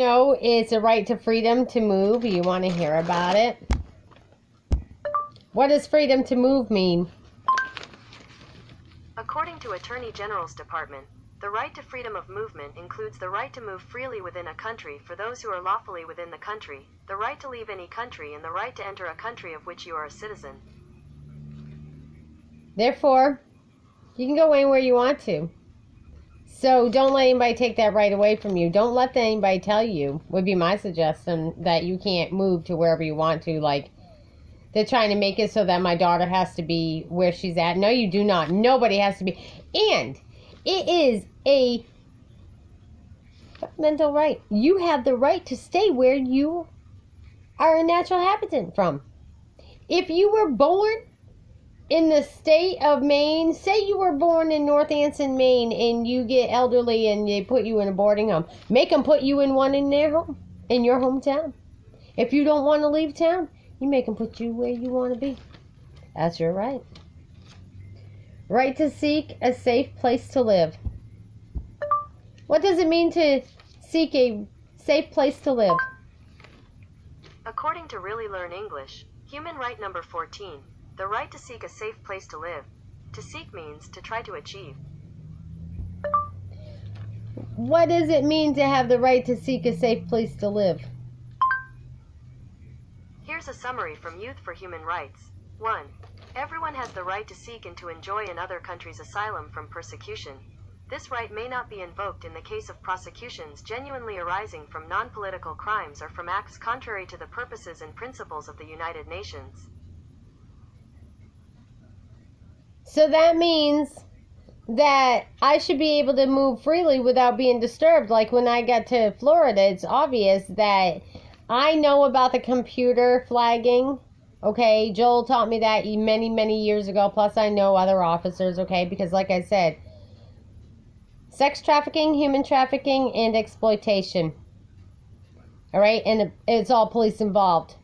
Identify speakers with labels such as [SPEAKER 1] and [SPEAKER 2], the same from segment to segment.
[SPEAKER 1] know it's a right to freedom to move? You want to hear about it? What does freedom to move mean?
[SPEAKER 2] According to Attorney General's Department, the right to freedom of movement includes the right to move freely within a country for those who are lawfully within the country, the right to leave any country, and the right to enter a country of which you are a citizen.
[SPEAKER 1] Therefore, you can go anywhere you want to. So don't let anybody take that right away from you. Don't let anybody tell you, would be my suggestion, that you can't move to wherever you want to. Like, they're trying to make it so that my daughter has to be where she's at. No, you do not. Nobody has to be. And it is a fundamental right. You have the right to stay where you are a natural habitant from. If you were born in the state of Maine, say you were born in North Anson, Maine, and you get elderly and they put you in a boarding home, make them put you in one in their home, in your hometown. If you don't want to leave town, you make them put you where you want to be. That's your right. Right to seek a safe place to live. What does it mean to seek a safe place to live?
[SPEAKER 2] According to Really Learn English, human right number 14, the right to seek a safe place to live. To seek means to try to achieve.
[SPEAKER 1] What does it mean to have the right to seek a safe place to live?
[SPEAKER 2] Here's a summary from Youth for Human Rights. 1. Everyone has the right to seek and to enjoy in other countries asylum from persecution. This right may not be invoked in the case of prosecutions genuinely arising from non-political crimes or from acts contrary to the purposes and principles of the United Nations.
[SPEAKER 1] So that means that I should be able to move freely without being disturbed. Like when I got to Florida, it's obvious that I know about the computer flagging. Okay, Joel taught me that many, many years ago. Plus, I know other officers, okay? Because like I said, sex trafficking, human trafficking, and exploitation. All right? And it's all police involved.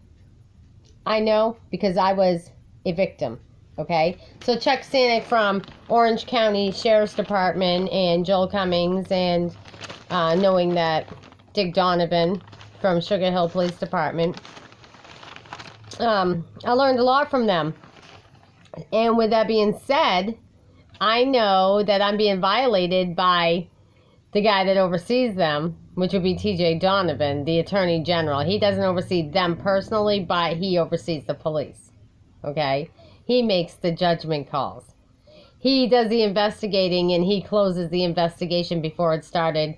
[SPEAKER 1] I know because I was a victim. Okay? So Chuck Stanek from Orange County Sheriff's Department and Joel Cummings, and knowing that Dick Donovan from Sugar Hill Police Department, I learned a lot from them. And with that being said, I know that I'm being violated by the guy that oversees them, which would be TJ Donovan, the Attorney General. He doesn't oversee them personally, but he oversees the police. Okay? He makes the judgment calls. He does the investigating and he closes the investigation before it started.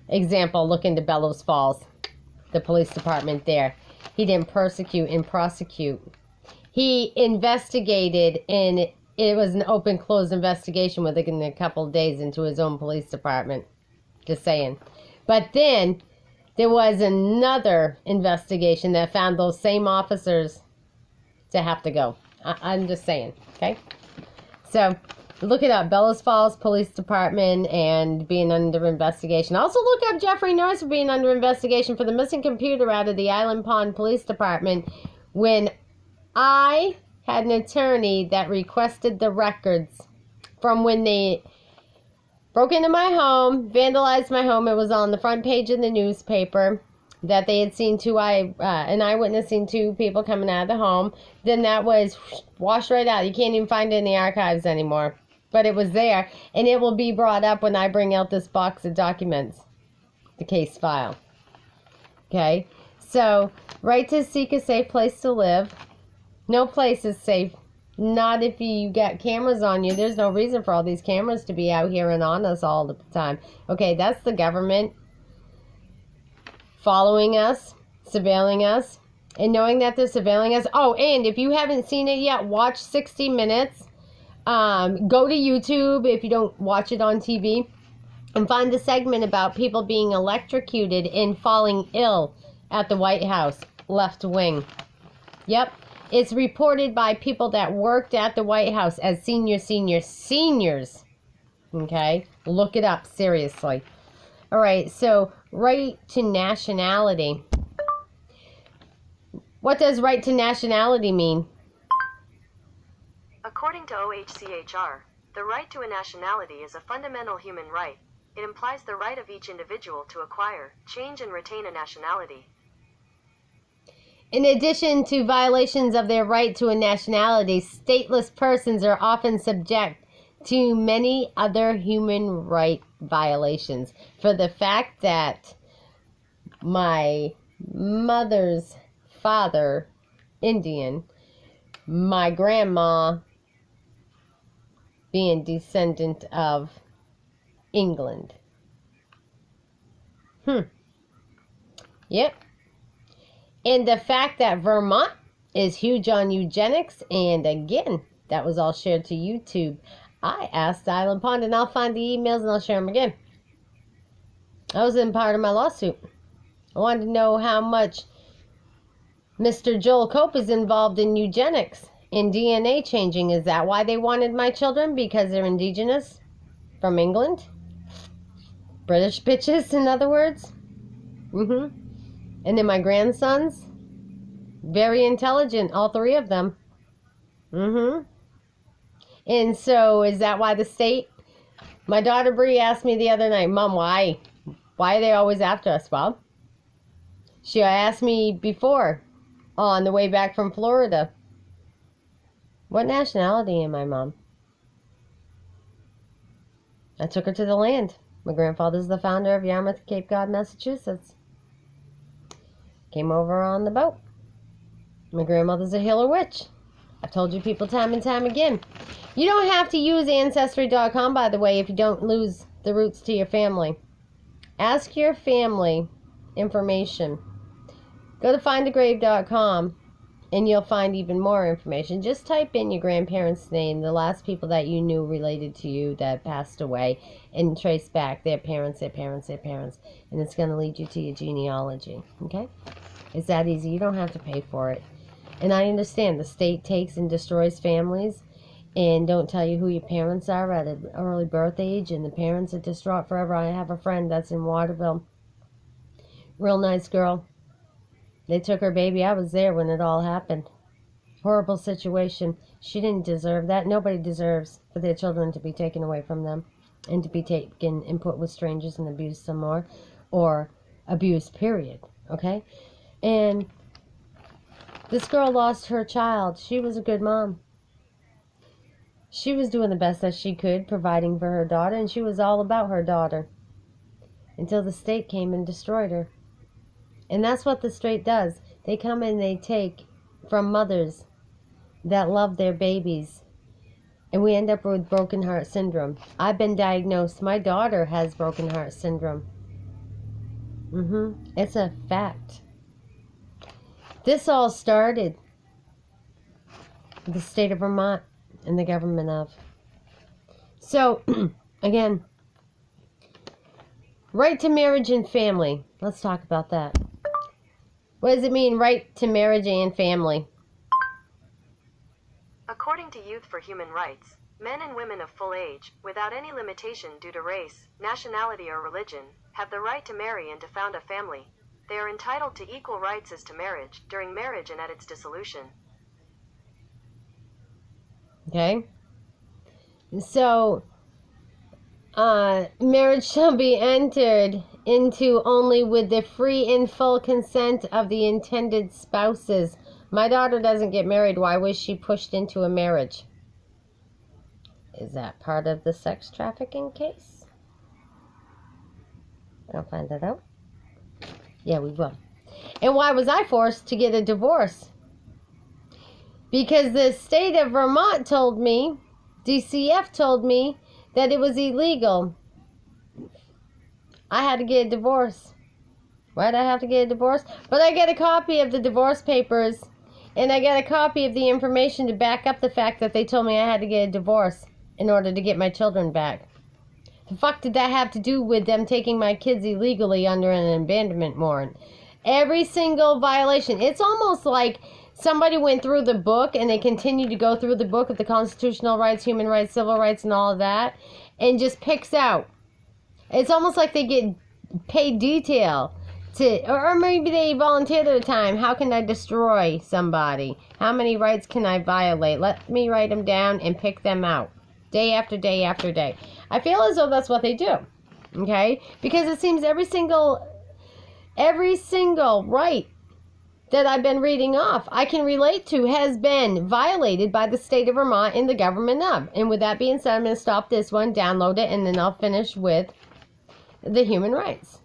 [SPEAKER 1] Example, look into Bellows Falls, the police department there. He didn't persecute and prosecute. He investigated, and it was an open-closed investigation within a couple of days into his own police department. Just saying. But then there was another investigation that found those same officers to have to go. I'm just saying, okay? So look it up, Bellows Falls Police Department and being under investigation. Also look up Jeffrey Norris for being under investigation for the missing computer out of the Island Pond Police Department when I had an attorney that requested the records from when they broke into my home, vandalized my home. It was on the front page of the newspaper that they had seen an eyewitness seen two people coming out of the home. Then that was washed right out. You can't even find it in the archives anymore. But it was there, and it will be brought up when I bring out this box of documents, the case file. Okay? So, right to seek a safe place to live. No place is safe. Not if you got cameras on you. There's no reason for all these cameras to be out here and on us all the time. Okay, that's the government following us, surveilling us, and knowing that they're surveilling us. Oh, and if you haven't seen it yet, watch 60 Minutes. Go to YouTube if you don't watch it on TV and find the segment about people being electrocuted and falling ill at the White House, left wing. Yep. It's reported by people that worked at the White House as seniors. Okay? Look it up, seriously. All right, so right to nationality. What does right to nationality mean?
[SPEAKER 2] According to OHCHR, the right to a nationality is a fundamental human right. It implies the right of each individual to acquire, change, and retain a nationality.
[SPEAKER 1] In addition to violations of their right to a nationality, stateless persons are often subject to many other human right violations. For the fact that my mother's father, Indian, my grandma being descendant of England. Yep. And the fact that Vermont is huge on eugenics, and again, that was all shared to YouTube. I asked Island Pond, and I'll find the emails and I'll share them again. That was in part of my lawsuit. I wanted to know how much Mr. Joel Cope is involved in eugenics, in DNA changing. Is that why they wanted my children? Because they're indigenous from England? British bitches, in other words? And then my grandsons, very intelligent, all three of them. And so, is that why the state? My daughter Bree asked me the other night, Mom, why? Why are they always after us, Bob? She asked me before, on the way back from Florida, what nationality am I, Mom? I took her to the land. My grandfather's the founder of Yarmouth, Cape Cod, Massachusetts. Came over on the boat. My grandmother's a healer witch. I've told you people time and time again. You don't have to use Ancestry.com, by the way, if you don't lose the roots to your family. Ask your family information. Go to findagrave.com and you'll find even more information. Just type in your grandparents' name, the last people that you knew related to you that passed away, and trace back their parents, and it's going to lead you to your genealogy. Okay? It's that easy. You don't have to pay for it. And I understand the state takes and destroys families and don't tell you who your parents are at an early birth age, and the parents are distraught forever. I have a friend that's in Waterville. Real nice girl. They took her baby. I was there when it all happened. Horrible situation. She didn't deserve that. Nobody deserves for their children to be taken away from them and to be taken and put with strangers and abused some more, or abused, period. Okay? And this girl lost her child. She was a good mom. She was doing the best that she could, providing for her daughter, and she was all about her daughter until the state came and destroyed her. And that's what the state does. They come and they take from mothers that love their babies, and we end up with broken heart syndrome. I've been diagnosed. My daughter has broken heart syndrome. It's a fact. This all started with the state of Vermont and the government of. So, again, right to marriage and family. Let's talk about that. What does it mean, right to marriage and family?
[SPEAKER 2] According to Youth for Human Rights, men and women of full age, without any limitation due to race, nationality, or religion, have the right to marry and to found a family. They are entitled to equal rights as to marriage, during marriage and at its dissolution.
[SPEAKER 1] Okay? So, marriage shall be entered into only with the free and full consent of the intended spouses. My daughter doesn't get married. Why was she pushed into a marriage? Is that part of the sex trafficking case? I'll find that out. Yeah, we will. And why was I forced to get a divorce? Because the state of Vermont told me, DCF told me, that it was illegal. I had to get a divorce. Why did I have to get a divorce? But I get a copy of the divorce papers, and I got a copy of the information to back up the fact that they told me I had to get a divorce in order to get my children back. The fuck did that have to do with them taking my kids illegally under an abandonment warrant? Every single violation. It's almost like somebody went through the book and they continue to go through the book of the constitutional rights, human rights, civil rights, and all of that, and just picks out. It's almost like they get paid detail to, or maybe they volunteer their time. How can I destroy somebody? How many rights can I violate? Let me write them down and pick them out. Day after day after day. I feel as though that's what they do. Okay? Because it seems every single right that I've been reading off, I can relate to, has been violated by the state of Vermont and the government of. And with that being said, I'm going to stop this one, download it, and then I'll finish with the human rights.